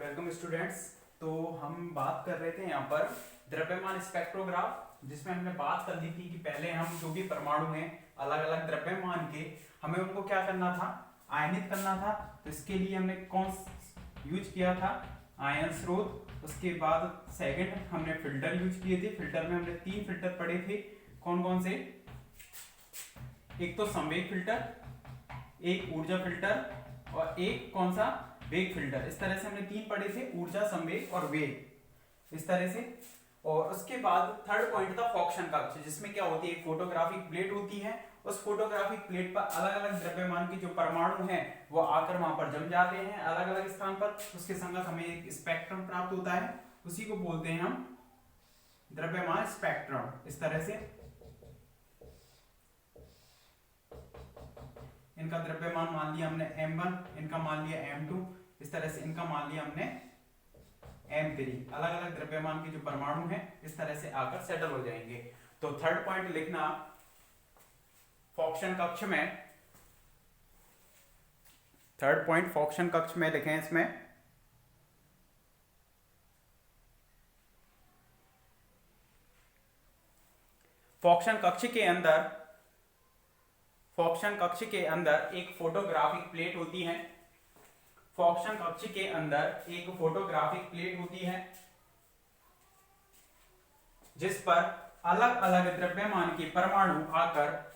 Welcome students. तो हम बात कर रहे थे यहाँ पर द्रव्यमान स्पेक्ट्रोग्राफ, जिसमें हमने बात कर ली थी कि पहले हम जो भी परमाणु हैं अलग अलग द्रव्यमान के, हमें उनको क्या करना था, आयनित करना था। तो इसके लिए हमने कौन यूज किया था, आयन स्रोत। उसके बाद सेकंड हमने फिल्टर यूज किए थे। फिल्टर में हमने 3 फिल्टर पढ़े थे। कौन कौन से? एक तो संवेग फिल्टर, एक ऊर्जा फिल्टर और एक कौन सा, वेग फिल्टर। इस तरह से हमने 3 पढ़े थे, ऊर्जा, संवेग और वेग, इस तरह से। और उसके बाद थर्ड पॉइंट था फॉक्शन कक्ष, जिसमें क्या होती है, एक फोटोग्राफिक प्लेट होती है। उस फोटोग्राफिक प्लेट पर अलग अलग द्रव्यमान के जो परमाणु हैं वो आकर वहां पर जम जाते हैं अलग अलग स्थान पर। उसके संगत हमें एक स्पेक्ट्रम प्राप्त होता है, उसी को बोलते हैं हम द्रव्यमान स्पेक्ट्रम। इस तरह से इनका द्रव्यमान मान लिया हमने m1, इनका मान लिया m2, इस तरह से इनका मान लिया हमने m3। अलग अलग द्रव्यमान के जो परमाणु हैं इस तरह से आकर सेटल हो जाएंगे। तो थर्ड पॉइंट लिखना फॉक्शन कक्ष में, थर्ड पॉइंट फॉक्शन कक्ष में लिखें। इसमें फॉक्शन कक्ष के अंदर, फॉक्शन कक्ष के अंदर एक फोटोग्राफिक प्लेट होती है। फॉक्शन कक्ष के अंदर एक फोटोग्राफिक प्लेट होती है जिस पर अलग अलग द्रव्यमान के परमाणु आकर,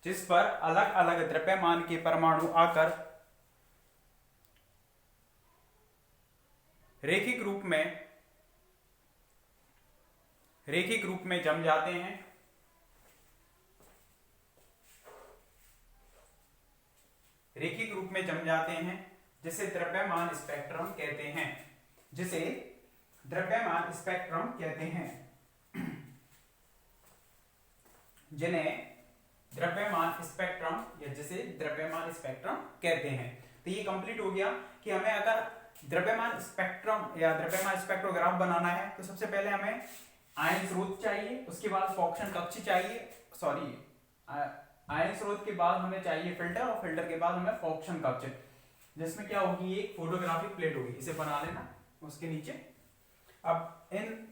जिस पर अलग अलग द्रव्यमान के परमाणु आकर रैखिक रूप में जम जाते हैं। रैखिक रूप में जम जाते हैं, जिसे द्रव्यमान स्पेक्ट्रम कहते हैं, जिसे द्रव्यमान स्पेक्ट्रम कहते हैं, जिन्हें द्रव्यमान स्पेक्ट्रम या जिसे द्रव्यमान स्पेक्ट्रम कहते हैं। तो ये कंप्लीट हो गया कि हमें अगर द्रव्यमान स्पेक्ट्रम या द्रव्यमान स्पेक्ट्रोग्राफ बनाना है तो सबसे पहले हमें आयन स्रोत चाहिए, उसके बाद फॉक्शन कक्ष चाहिए, सॉरी आयन स्रोत के बाद हमें चाहिए फिल्टर, और फिल्टर के बाद हमें फॉक्शन कक्ष, जिसमें क्या होगी, एक फोटोग्राफिक प्लेट होगी। इसे बना लेना उसके नीचे। अब इन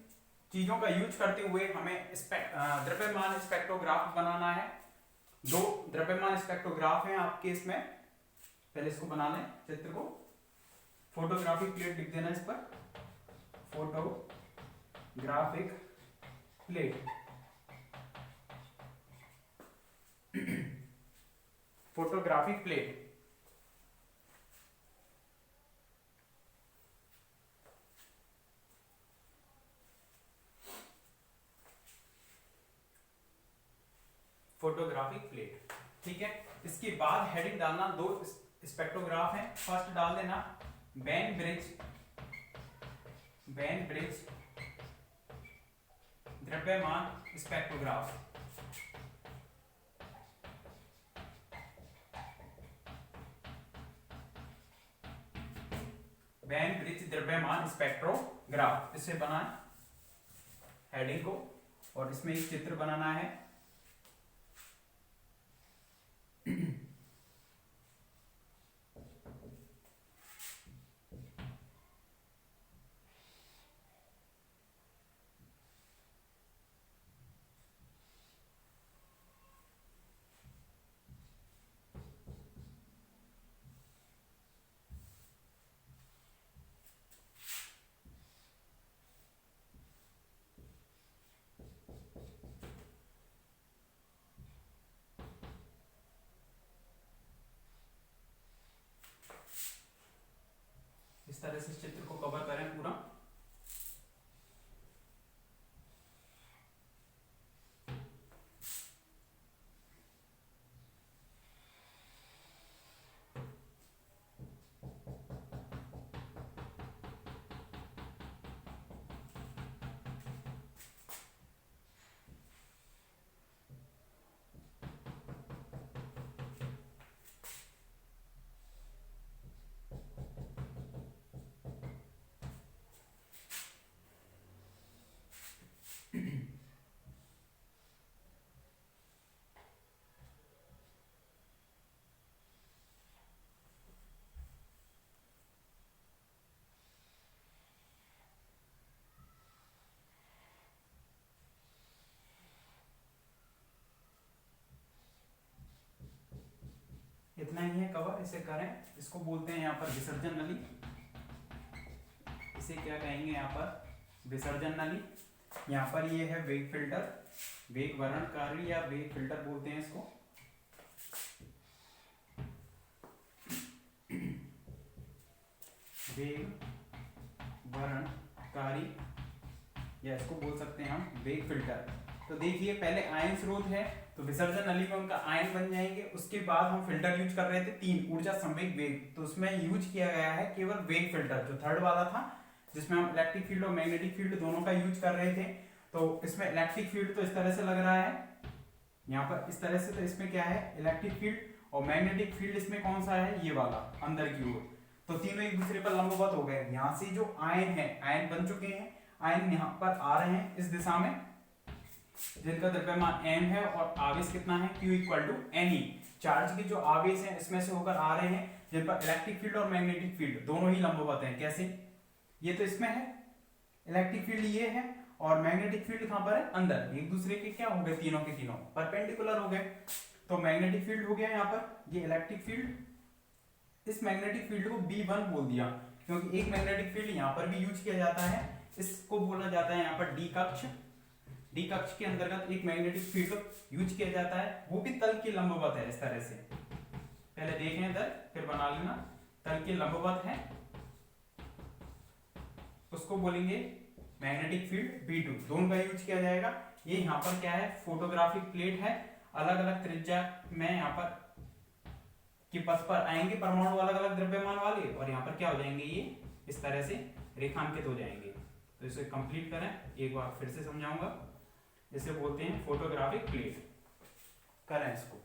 चीजों का यूज करते हुए हमें द्रव्यमान स्पेक्ट्रोग्राफ बनाना है। 2 द्रव्यमान स्पेक्ट्रोग्राफ हैं आपके इसमें। पहले इसको बना लें चित्र को। फोटोग्राफिक प्लेट लिख देना इस पर, photographic plate. Photographic plate, photographic plate, ठीक है। इसके बाद हेडिंग डालना, 2 स्पेक्ट्रोग्राफ हैं। फर्स्ट डाल देना बैन ब्रिज द्रव्यमान स्पेक्ट्रोग्राफ। बैन ब्रिज द्रव्यमान स्पेक्ट्रोग्राफ, इससे बनाए हेडिंग को, और इसमें एक चित्र बनाना है। इस तरह से इस चित्र को कवर करें पूरा। इतना ही है कवर, इसे करें। इसको बोलते हैं यहाँ पर विसर्जन नली, इसे क्या कहेंगे यहाँ पर, विसर्जन नली। यहाँ पर ये है वेग फिल्टर, वेग वर्णकारी या वेग फिल्टर बोलते हैं इसको। वेग वर्णकारी या इसको बोल सकते हैं हम वेग फिल्टर। तो देखिए पहले आयन स्रोत है तो विसर्जन नली में उनका आयन बन जाएंगे। उसके बाद हम फिल्टर यूज कर रहे थे 3 ऊर्जा संवेग वेग, तो उसमें यूज किया गया है केवल वेग फिल्टर, जो थर्ड वाला था जिसमें हम इलेक्ट्रिक फील्ड और मैग्नेटिक फील्ड दोनों का यूज कर रहे थे। तो इसमें इलेक्ट्रिक फील्ड तो इस तरह से लग रहा है यहाँ पर इस तरह से, तो इसमें क्या है इलेक्ट्रिक फील्ड, और मैग्नेटिक फील्ड इसमें कौन सा है, ये वाला अंदर की ओर। तो तीनों एक दूसरे पर लंबवत हो गए। यहाँ से जो आयन है, आयन बन चुके हैं, आयन यहाँ पर आ रहे हैं इस दिशा में, जिनका द्रव्यमान m है और आवेश कितना है, q equal to Ne। Charge के जो आवेश हैं इसमें से होकर आ रहे हैं, जिन पर इलेक्ट्रिक फील्ड और मैग्नेटिक फील्ड दोनों ही लंबवत हैं। कैसे, ये तो इसमें है, इलेक्ट्रिक फील्ड ये है और मैग्नेटिक फील्ड कहां पर है, अंदर। एक दूसरे के क्या हो गए, तीनों के तीनों परपेंडिकुलर हो गए। तो मैग्नेटिक फील्ड हो गया यहाँ पर, ये इलेक्ट्रिक फील्ड। इस मैग्नेटिक फील्ड को B1 बोल दिया, क्योंकि एक मैग्नेटिक फील्ड यहाँ पर भी यूज किया जाता है, इसको बोला जाता है यहाँ पर डी कक्ष। डी कक्ष के अंतर्गत एक मैग्नेटिक फील्ड यूज किया जाता है, वो भी तल के लंबवत है इस तरह से। पहले देखें इधर, फिर बना लेना। तल के लंबवत है, उसको बोलेंगे मैग्नेटिक फील्ड B2, दोनों का यूज किया जाएगा। ये यहाँ पर क्या है, फोटोग्राफिक प्लेट है, अलग अलग त्रिज्या में यहाँ पर कि पथ पर आएंगे परमाणु अलग अलग द्रव्यमान वाले, और यहाँ पर क्या हो जाएंगे, ये इस तरह से रेखांकित हो जाएंगे। तो इसे कंप्लीट करें, एक बार फिर से समझाऊंगा। इसे बोलते हैं फोटोग्राफिक प्लेट। करें इसको।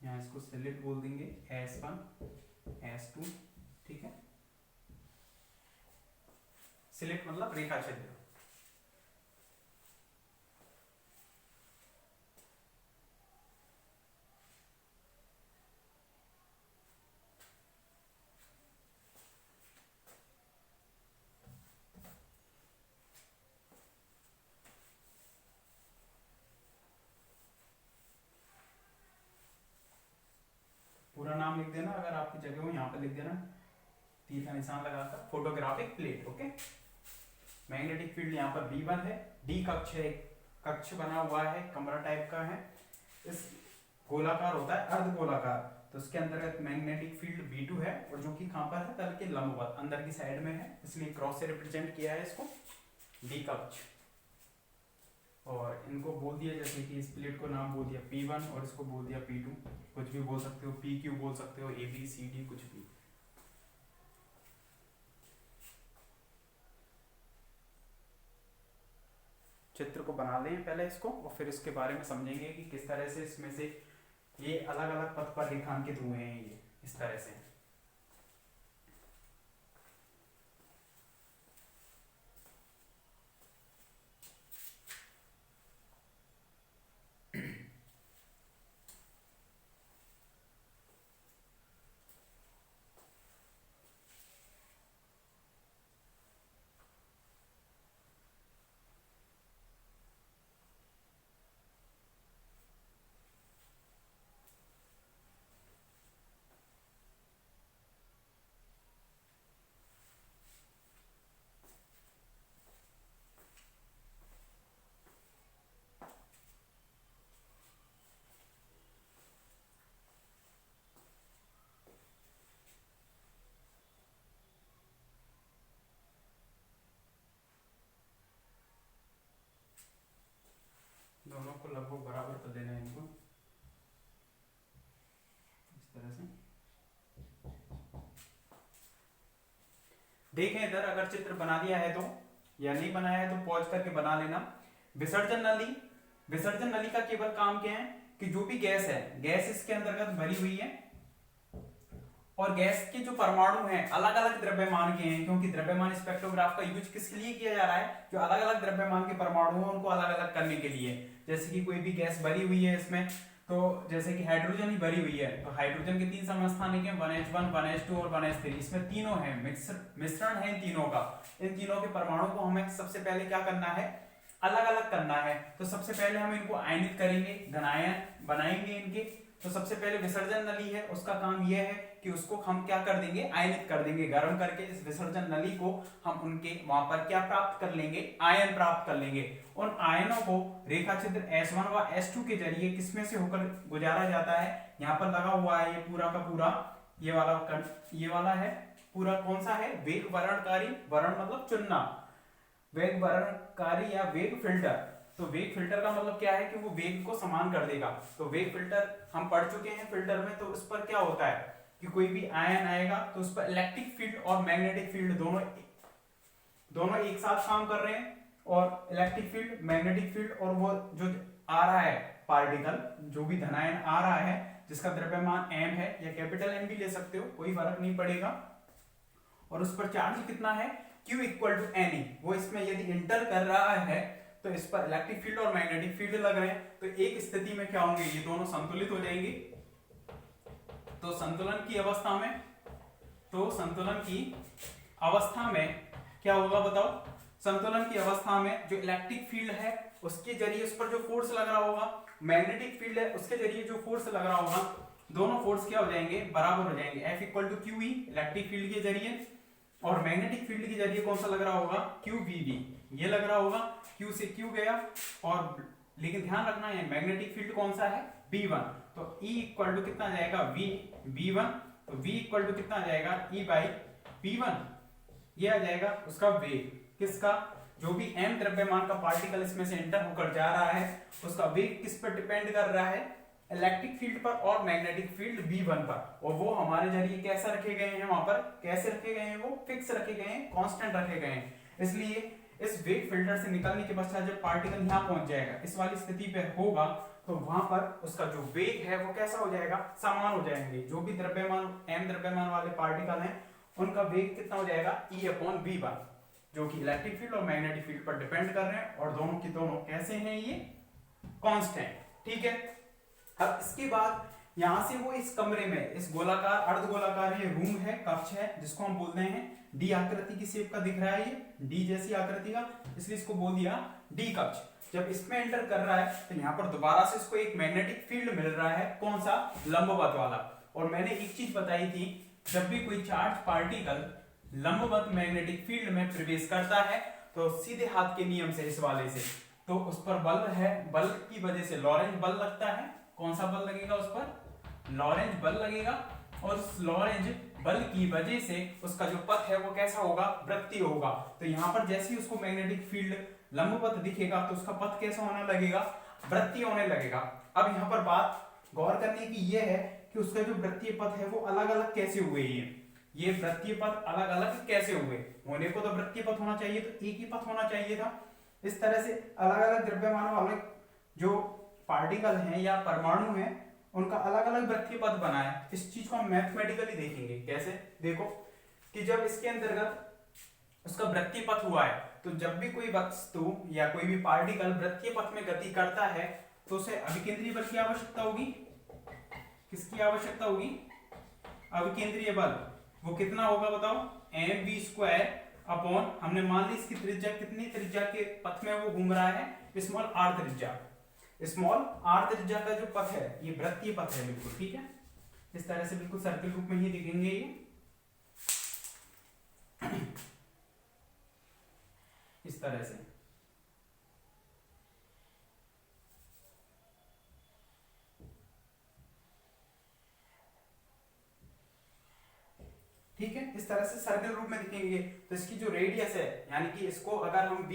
यहाँ इसको स्लिट बोल देंगे, S1 S2, ठीक है। स्लिट मतलब रेखा छिद्र। पूरा नाम लिख देना, अगर आपकी जगह हो यहाँ पे लिख देना, तीर का निशान लगाकर, photographic plate. Okay. Magnetic field यहाँ पर B1 है, डी कक्ष है, कक्ष बना हुआ है, कमरा टाइप का है, इस गोलाकार होता है, अर्ध गोलाकार। तो इसके अंतर्गत मैग्नेटिक फील्ड B2 है, और जो कि कहां पर है, तल के लंबवत अंदर की साइड में है, इसलिए क्रॉस से रिप्रेजेंट किया है इसको, डी कक्ष। और इनको बोल दिया, जैसे कि इस प्लेट को नाम बोल दिया P1 और इसको बोल दिया P2, कुछ भी बोल सकते हो, PQ बोल सकते हो, ABCD कुछ भी। चित्र को बना लें पहले इसको, और फिर इसके बारे में समझेंगे कि किस तरह से इसमें से ये अलग अलग पथ पर रेखांकित हुए हैं, ये इस तरह से। दोनों को लगभग बराबर कर देना है इनको, इस तरह से। देखें इधर, अगर चित्र बना दिया है तो, या नहीं बनाया है तो पॉज करके बना लेना। विसर्जन नली, विसर्जन नली का केवल काम क्या है कि जो भी गैस है, गैस इसके अंतर्गत भरी हुई है और गैस के जो परमाणु हैं अलग अलग द्रव्यमान के हैं, क्योंकि द्रव्यमान स्पेक्ट्रोग्राफ का यूज किसके लिए किया जा रहा है, जो अलग अलग द्रव्यमान के परमाणु हैं उनको अलग अलग करने के लिए। जैसे कि कोई भी गैस भरी हुई है इसमें, तो जैसे कि हाइड्रोजन ही भरी हुई है, तो हाइड्रोजन के 3 समस्थानिक हैं, 1s1 1s2 और 1s3, इसमें तीनों हैं, मिश्रण है इन तीनों का। इन तीनों के परमाणु को हमें सबसे पहले क्या करना है, अलग अलग करना है। तो सबसे पहले हम इनको आयनित करेंगे, घनायन बनाएंगे इनके। तो सबसे पहले विसर्जन नली है, उसका काम यह है कि उसको हम क्या कर देंगे, आयनित कर देंगे, गर्म करके इस विसर्जन नली को हम उनके वहां पर क्या प्राप्त कर लेंगे, आयन प्राप्त कर लेंगे। उन आयनों को रेखा चित्र S1 व S2 के जरिए किसमें से होकर गुजारा जाता है, यहाँ पर लगा हुआ है ये पूरा का पूरा, ये वाला है पूरा, कौन सा है, वेग वर्णकारी, वर्ण मतलब चुनना, वेग वर्णकारी या वेग फिल्टर। तो वेग फिल्टर का मतलब क्या है कि वो वेग को समान कर देगा। तो वेग फिल्टर हम पढ़ चुके हैं फिल्टर में, तो उस पर क्या होता है कि कोई भी आयन आएगा तो उस पर इलेक्ट्रिक फील्ड और मैग्नेटिक फील्ड दोनों एक साथ काम कर रहे हैं, और इलेक्ट्रिक फील्ड, मैग्नेटिक फील्ड, और वो जो आ रहा है पार्टिकल, जो भी धनायन आ रहा है जिसका द्रव्यमान m है, या कैपिटल M भी ले सकते हो, कोई फर्क नहीं पड़ेगा, और उस पर चार्ज कितना है, Q इक्वल टू Ne। वो इसमें यदि इंटर कर रहा है तो इस पर इलेक्ट्रिक फील्ड और मैग्नेटिक फील्ड लग रहे हैं, तो एक स्थिति में क्या होंगे, ये दोनों संतुलित हो जाएंगे। तो संतुलन की अवस्था में क्या होगा बताओ, संतुलन की अवस्था में जो इलेक्ट्रिक फील्ड है उसके जरिए उस पर जो फोर्स लग रहा होगा, मैग्नेटिक फील्ड है उसके जरिए जो फोर्स लग रहा होगा, दोनों फोर्स क्या हो जाएंगे, बराबर हो जाएंगे। F equal to QE electric field के जरिए, और मैग्नेटिक फील्ड के जरिए कौन सा लग रहा होगा, QVD, ये लग रहा होगा, Q से Q गया, और लेकिन ध्यान रखना है मैग्नेटिक फील्ड कौन सा है, B1, तो E इक्वल टू कितना आ जाएगा, B1, तो V इक्वल टू कितना आ जाएगा, E बाई B1, ये आ जाएगा उसका वेग, किसका, जो भी m द्रव्यमान का पार्टिकल इसमें से एंटर होकर जा रहा है उसका वेग किस पर डिपेंड कर रहा है, इलेक्ट्रिक फील्ड पर और मैग्नेटिक फील्ड B1 पर, और वो हमारे जरिए कैसे रखे गए हैं, वहां पर कैसे रखे गए हैं, वो फिक्स रखे गए हैं, कांस्टेंट रखे गए हैं। इसलिए इस वेग फिल्टर से निकलने के पश्चात जब पार्टिकल यहाँ पहुंच जाएगा, इस वाली स्थिति पे होगा, तो वहां पर उसका जो वेग है वो कैसा हो जाएगा, समान हो जाएंगे। जो भी द्रव्यमान m द्रव्यमान वाले पार्टिकल हैं उनका वेग कितना हो जाएगा, E/V1, जो कि इलेक्ट्रिक फील्ड और मैग्नेटिक फील्ड पर डिपेंड कर रहे हैं, और दोनों की दोनों कैसे हैं, ये कांस्टेंट। ठीक है, अब इसके बाद यहां से वो इस कमरे में, इस गोलाकार अर्धगोलाकार ये रूम है, कक्ष है, जिसको हम बोलते हैं डी आकृति की शेप का दिख रहा है, ये डी जैसी आकृति का, इसलिए इसको बोल दिया डी कक्ष। जब इसमें एंटर कर रहा है तो यहाँ पर दोबारा से इसको एक मैग्नेटिक फील्ड मिल रहा है, कौन सा, लंबवत वाला। और मैंने एक चीज बताई थी, जब भी कोई चार्ज पार्टिकल लंबवत मैग्नेटिक फील्ड में प्रवेश करता है तो सीधे हाथ के नियम से, इस वाले से, तो उस पर बल है, बल की वजह से लॉरेंज बल लगता है। कौन सा बल लगेगा उस पर, लॉरेंज बल लगेगा, और उस लॉरेंज बल की वजह से उसका जो पथ है वो कैसा होगा, वृत्तीय होगा। तो यहाँ पर जैसे ही उसको मैग्नेटिक फील्ड लंबवत दिखेगा तो उसका पथ कैसा होने लगेगा, वृत्तीय होने लगेगा। अब यहाँ पर बात गौर करने की यह है कि उसका जो वृत्तीय पथ है वो अलग अलग कैसे हुए हैं, ये वृत्तीय पथ अलग अलग कैसे हुए, होने को तो वृत्तीय पथ होना चाहिए, तो एक ही पथ होना चाहिए था। इस तरह से अलग अलग द्रव्यमान वाले जो पार्टिकल हैं या परमाणु हैं उनका अलग अलग वृत्तीय पथ बना है। इस चीज को हम मैथमेटिकली देखेंगे, कैसे, देखो कि जब इसके अंतर्गत उसका वृत्तीय पथ हुआ है, तो जब भी कोई वस्तु या कोई भी पार्टिकल वृत्तीय पथ में गति करता है तो उसे अभिकेंद्रीय बल की आवश्यकता होगी। किसकी आवश्यकता होगी, अभिकेंद्रीय बल। वो कितना होगा बताओ, mv² अपॉन, हमने मान ली इसकी त्रिज्या कितनी, त्रिज्या के पथ में वो घूम रहा है स्मॉल r त्रिज्या, स्मॉल r त्रिज्या का जो पथ है ये वृत्तीय पथ है बिल्कुल। ठीक है, इस तरह से बिल्कुल सर्किल रूप में ही दिखेंगे ये, इस तरह से। ठीक है, इस तरह से सर्कल रूप में दिखेंगे। तो इसकी जो रेडियस है, यानी कि इसको अगर हम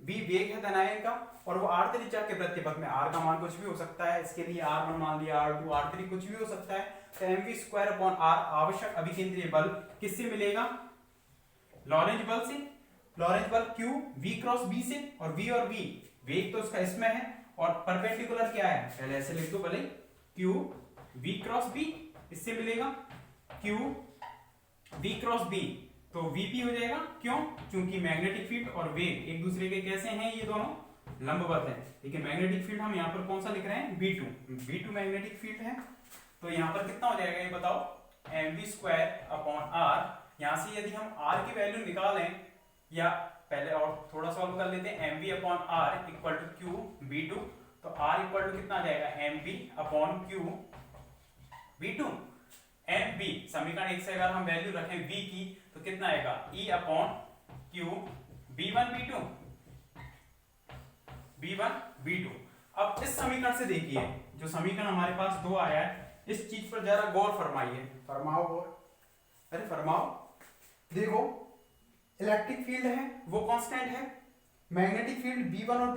v वेग है धनायन का, और वो r त्रिज्या के वृत्तीय पथ में, r का मान कुछ भी हो सकता है, इसके लिए r1 मान लिया, r2 r3 कुछ भी हो सकता है, तो mv² अपॉन r आवश्यक अभिकेंद्रीय बल किससे मिलेगा, लॉरेंज बल से, लॉरेंज बल Q V क्रॉस B से, और V और V वेग तो उसका इसमें है और परपेंडिकुलर क्या है, पहले ऐसे लिख दो भले, Q V क्रॉस B, इससे मिलेगा Q V क्रॉस B, तो VP हो जाएगा, क्यों, क्योंकि मैग्नेटिक फील्ड और वेग एक दूसरे के कैसे हैं, ये दोनों लंबवत है। लेकिन मैग्नेटिक फील्ड हम यहाँ पर कौन सा लिख रहे हैं, B2 मैग्नेटिक फील्ड है। तो यहाँ पर कितना हो जाएगा ये बताओ, mv² अपॉन r। यहाँ से यदि हम r की वैल्यू निकालें, या पहले और थोड़ा सॉल्व कर लेते हैं, mv upon r equal to q b2, तो r इक्वल टू कितना आ जाएगा, mv upon q b2। mv समीकरण 1 से अगर हम वैल्यू रखें v की तो कितना आएगा, e upon q b1 b2। अब इस समीकरण से देखिए, जो समीकरण हमारे पास दो आया है, इस चीज पर जरा गौर फरमाइए, फरमाओ गौर, अरे फरमाओ। देखो इलेक्ट्रिक फील्ड है वो कांस्टेंट है, मैग्नेटिक फील्ड B1 और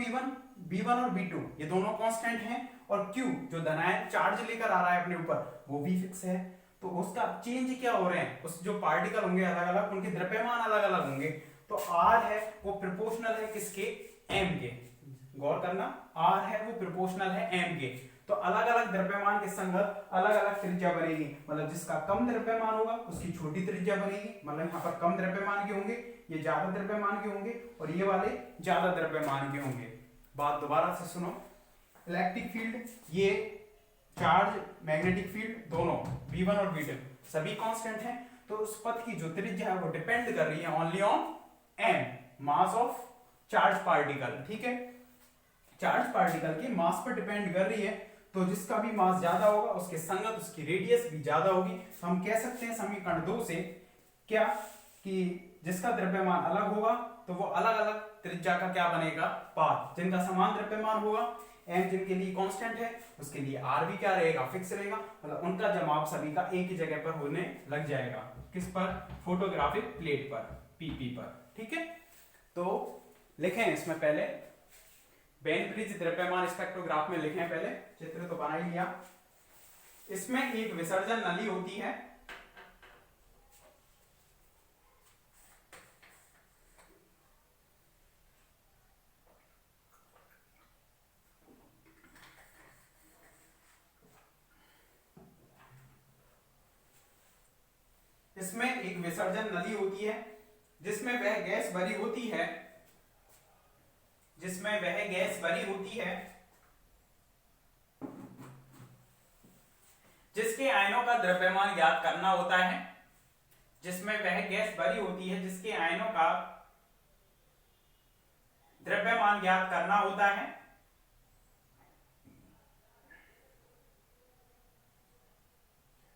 B1 और B2 ये दोनों कांस्टेंट हैं, और Q जो धनायन चार्ज लेकर आ रहा है अपने ऊपर वो भी फिक्स है। तो उसका चेंज क्या हो रहे हैं, उस जो पार्टिकल होंगे अलग अलग, उनके द्रव्यमान अलग अलग होंगे। तो R है वो प्रोपोर्शनल है किसके, M के, गौर करना, R है वो प्रोपोर्शनल है M के। तो अलग अलग द्रव्यमान के संगत अलग अलग त्रिज्या बनेगी, मतलब जिसका कम द्रव्यमान होगा उसकी छोटी त्रिज्या बनेगी, मतलब यहाँ पर कम द्रव्यमान के होंगे, ये ज्यादा द्रव्यमान के होंगे, और ये वाले ज्यादा द्रव्यमान के होंगे। बात दोबारा से सुनो, इलेक्ट्रिक फील्ड, ये चार्ज, मैग्नेटिक फील्ड दोनों B1 और B2 सभी कांस्टेंट हैं। तो उस पथ की जो त्रिज्या है वो डिपेंड कर रही है only on m, mass of charge particle, ठीक है, चार्ज पार्टिकल की मास पर डिपेंड कर रही है। तो जिसका भी मास ज्यादा होगा उसके संगत उसकी रेडियस भी ज्यादा होगी। तो हम कह सकते हैं समीकरण 2 से क्या, कि जिसका द्रव्यमान अलग होगा तो वो अलग अलग त्रिज्या का क्या बनेगा, पाथ। जिनका समान द्रव्यमान होगा, m जिनके लिए कांस्टेंट है, उसके लिए r भी क्या रहेगा, फिक्स रहेगा, मतलब उनका जमाव सभी का एक ही जगह पर होने लग जाएगा। किस पर, फोटोग्राफिक प्लेट पर, PP पर, ठीक है। तो लिखें इसमें पहले बेन ब्रिज द्रव्यमान स्पेक्ट्रोग्राफ में लिखें, पहले चित्र तो बना ही लिया। इसमें एक विसर्जन नली होती है, इसमें एक विसर्जन नली होती है जिसमें वह गैस भरी होती है, जिसमें वह गैस भरी होती है जिसके आयनों का द्रव्यमान ज्ञात करना होता है, जिसमें वह गैस भरी होती है जिसके आयनों का द्रव्यमान ज्ञात करना होता है।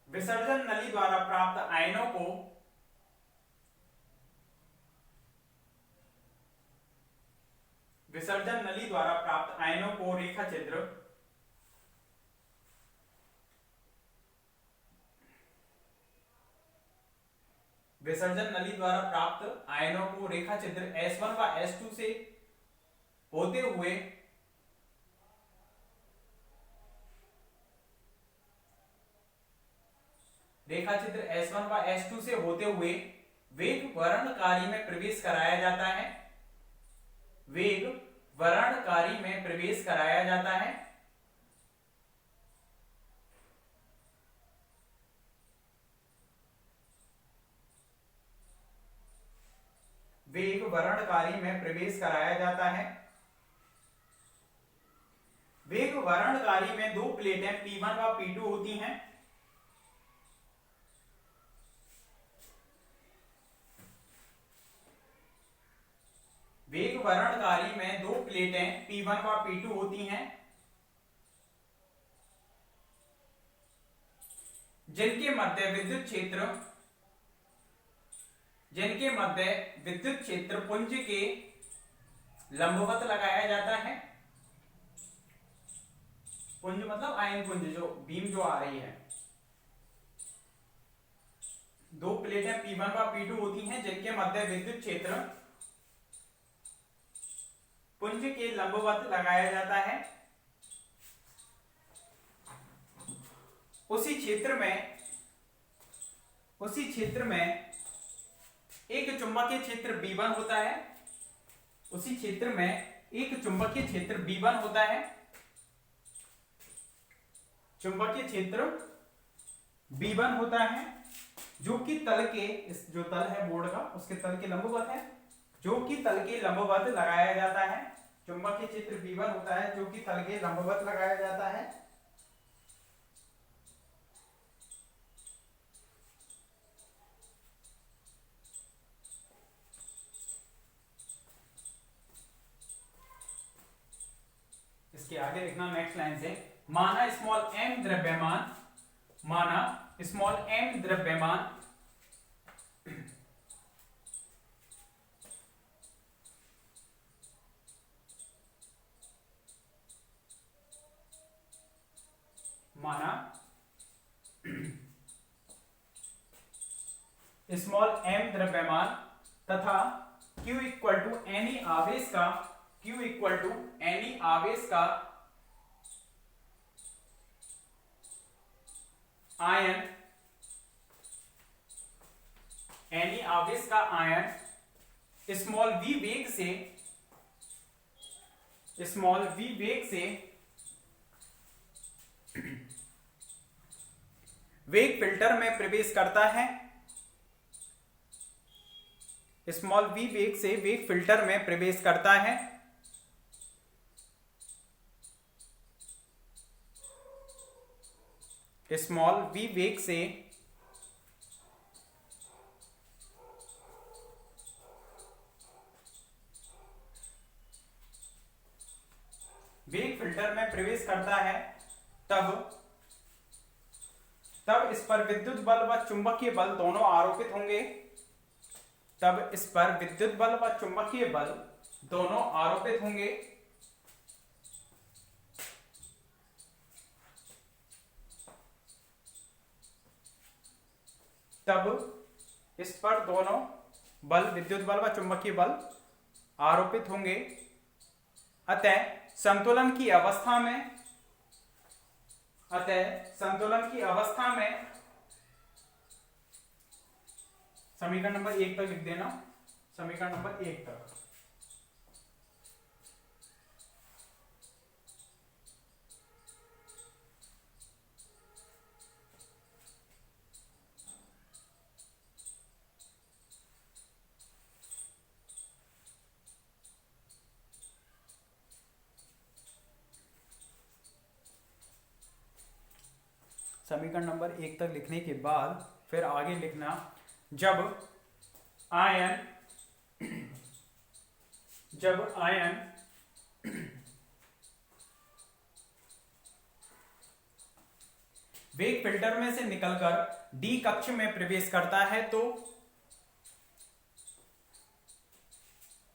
विसर्जन नली द्वारा प्राप्त आयनों को विसर्जन नली द्वारा प्राप्त आयनों को रेखाचित्र विसर्जन नली द्वारा प्राप्त आयनों को रेखाचित्र S1 व S2 से होते हुए रेखाचित्र S1 व S2 से होते हुए वेग वर्णकारी में प्रवेश कराया जाता है, वेग वर्णकारी में प्रवेश कराया जाता है। वेग वर्णकारी में प्रवेश कराया जाता है। वेग वर्णकारी में दो प्लेटें P1 व P2 होती हैं। वेग वर्णकारी में दो प्लेटें P1 व P2 होती हैं, जिनके मध्य विद्युत क्षेत्र पुंज के लंबवत लगाया जाता है। पुंज मतलब आयन पुंज, जो बीम जो आ रही है। दो प्लेटें P1 व P2 होती हैं जिनके मध्य विद्युत क्षेत्र पुंज के लंबवत लगाया जाता है। उसी क्षेत्र में एक चुंबकीय क्षेत्र B1 होता है, उसी क्षेत्र में एक चुंबकीय क्षेत्र B1 होता है, चुंबकीय क्षेत्र B1 होता है, जो कि तल के, इस जो तल है बोर्ड का उसके तल के लंबवत है, जो कि तल के लंबवत लगाया जाता है। चुंबकीय क्षेत्र B1 होता है जो कि तल के लंबवत लगाया जाता है। इसके आगे लिखना नेक्स्ट लाइन से, माना स्मॉल m द्रव्यमान, माना स्मॉल m द्रव्यमान माना स्मॉल m द्रव्यमान तथा q इक्वल टू एनी आवेश का, q इक्वल टू एनी आवेश का आयन, एनी आवेश का आयन स्मॉल v वेग से, स्मॉल v वेग से वेग फिल्टर में प्रवेश करता है, स्मॉल v वेग से वेग फिल्टर में प्रवेश करता है। स्मॉल v वेग से वेग फिल्टर में प्रवेश करता है, तब इस पर विद्युत बल व चुंबकीय बल दोनों आरोपित होंगे, तब इस पर विद्युत बल व चुंबकीय बल दोनों आरोपित होंगे। तब इस पर दोनों बल, विद्युत बल व चुंबकीय बल आरोपित होंगे। अतः संतुलन की अवस्था में, अतः संतुलन की अवस्था में, समीकरण नंबर 1 तक लिख देना, समीकरण नंबर 1 तक। समीकरण नंबर 1 तक लिखने के बाद फिर आगे लिखना, जब आयन वेग फिल्टर में से निकलकर डी कक्ष में प्रवेश करता है तो,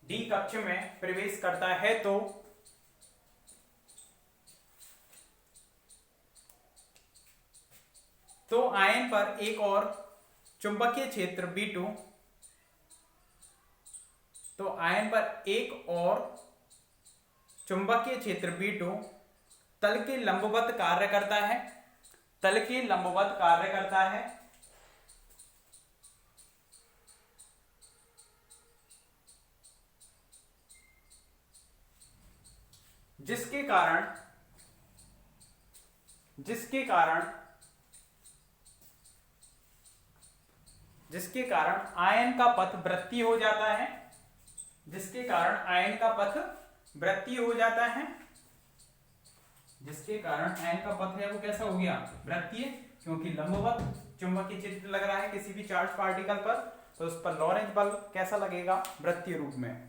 डी कक्ष में प्रवेश करता है तो आयन पर एक और चुंबकीय क्षेत्र B2, तो आयन पर एक और चुंबकीय क्षेत्र B2 तल के लंबवत कार्य करता है, तल के लंबवत कार्य करता है, जिसके कारण आयन का पथ वृत्तीय हो जाता है, जिसके कारण आयन का पथ वृत्तीय हो जाता है, जिसके कारण आयन का पथ है वो कैसा हो गया, वृत्तीय, क्योंकि लंबवत चुंबकीय क्षेत्र लग रहा है किसी भी चार्ज पार्टिकल पर, तो उस पर लॉरेंज बल कैसा लगेगा, वृत्तीय रूप में,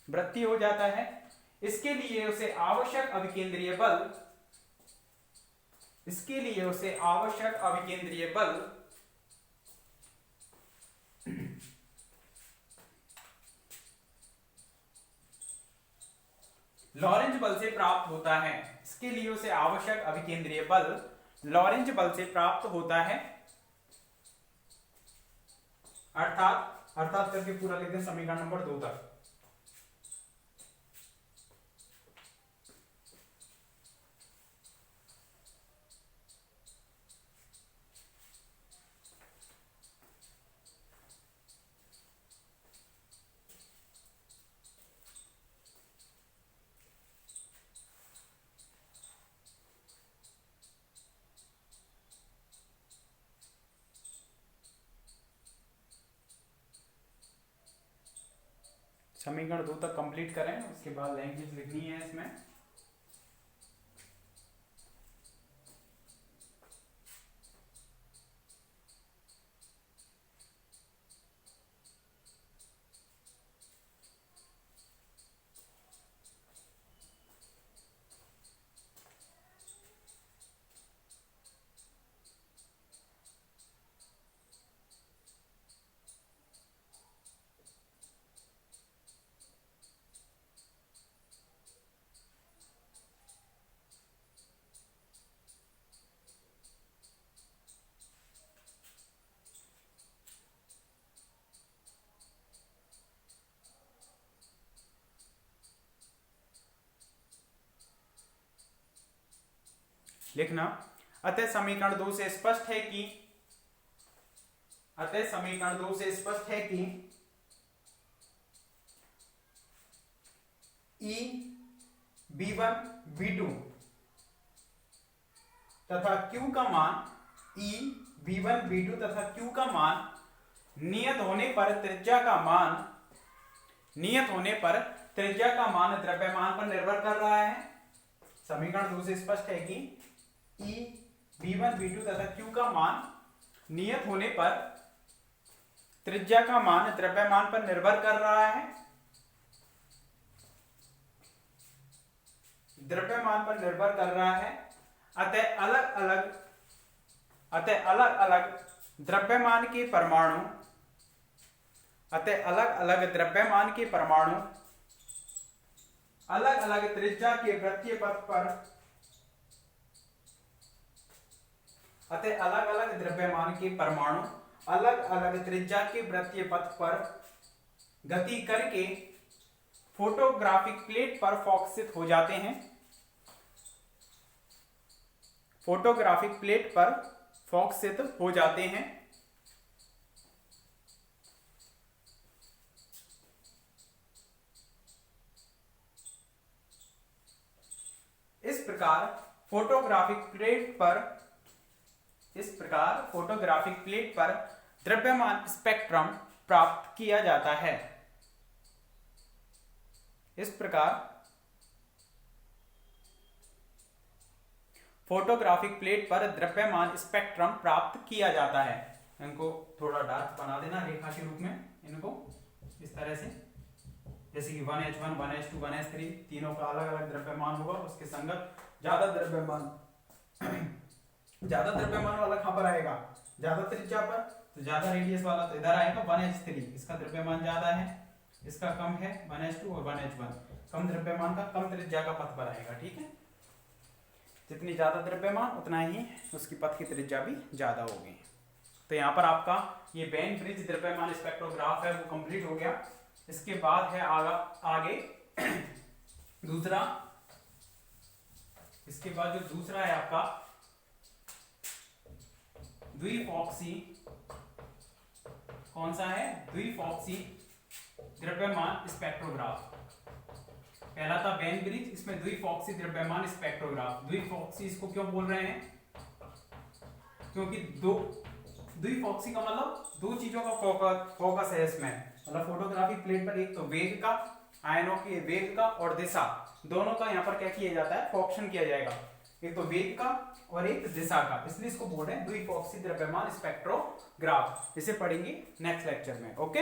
वृत्तीय हो जाता है। इसके लिए उसे आवश्यक अभिकेंद्रीय बल, इसके लिए उसे आवश्यक अभिकेंद्रीय बल लॉरेंज बल से प्राप्त होता है, इसके लिए उसे आवश्यक अभिकेंद्रीय बल लॉरेंज बल से प्राप्त होता है। अर्थात करके पूरा लिख दें समीकरण नंबर 2 तक। समीकरण 2 तक कंप्लीट करें, उसके बाद लैंग्वेज लिखनी है इसमें। लिखना, अतः समीकरण 2 से स्पष्ट है कि E B1 B2 तथा Q का मान E B1 B2 तथा Q का मान नियत होने पर त्रिज्या का मान द्रव्यमान पर निर्भर कर रहा है। समीकरण 2 से स्पष्ट है कि E B1 B2 तथा Q का मान नियत होने पर त्रिज्या का मान द्रव्यमान पर निर्भर कर रहा है। अतः अलग अलग द्रव्यमान के परमाणु अलग अलग त्रिज्या के वृत्तीय पथ पर अलग अलग त्रिज्या के वृत्तीय पथ पर गति करके फोटोग्राफिक प्लेट पर फोकसित हो जाते हैं। इस प्रकार फोटोग्राफिक प्लेट पर द्रव्यमान स्पेक्ट्रम प्राप्त किया जाता है। इनको थोड़ा डार्क बना देना रेखा के रूप में, इनको इस तरह से, जैसे कि 1H1 1H2 1H3 तीनों का अलग अलग द्रव्यमान होगा, उसके संगत ज्यादा द्रव्यमान वाला कहां पर आएगा, ज्यादा त्रिज्या पर, तो ज्यादा रेडियस वाला तो इधर आएगा 1H3, इसका द्रव्यमान ज्यादा है, इसका कम है 1H2 और 1H1, कम द्रव्यमान का कम त्रिज्या का पथ पर आएगा। ठीक है, जितनी ज्यादा द्रव्यमान उतना ही उसकी पथ की त्रिज्या भी ज्यादा होगी। तो यहाँ पर आपका ये वेन ब्रिज द्रव्यमान स्पेक्ट्रोग्राफ है वो कंप्लीट हो गया। इसके बाद है आगे दूसरा, इसके बाद जो दूसरा है आपका द्विफॉक्सी, कौन सा है, द्विफॉक्सी द्रव्यमान स्पेक्ट्रोग्राफ। पहला था वेन ब्रिज, इसमें द्विफॉक्सी द्रव्यमान स्पेक्ट्रोग्राफ। द्विफॉक्सी इसको क्यों बोल रहे हैं, क्योंकि द्विफॉक्सी का मतलब दो चीजों का फोकस है इसमें, मतलब फोटोग्राफिक प्लेट पर एक तो वेग का, आयनों के वेग का और दिशा, दोनों का यहाँ पर क्या किया जाता है, फोकशन किया जाएगा, एक तो वेग का और एक दिशा का, इसलिए इसको बोल रहे हैं द्विफॉक्सी द्रव्यमान स्पेक्ट्रोग्राफ। इसे पढ़ेंगे नेक्स्ट लेक्चर में। ओके।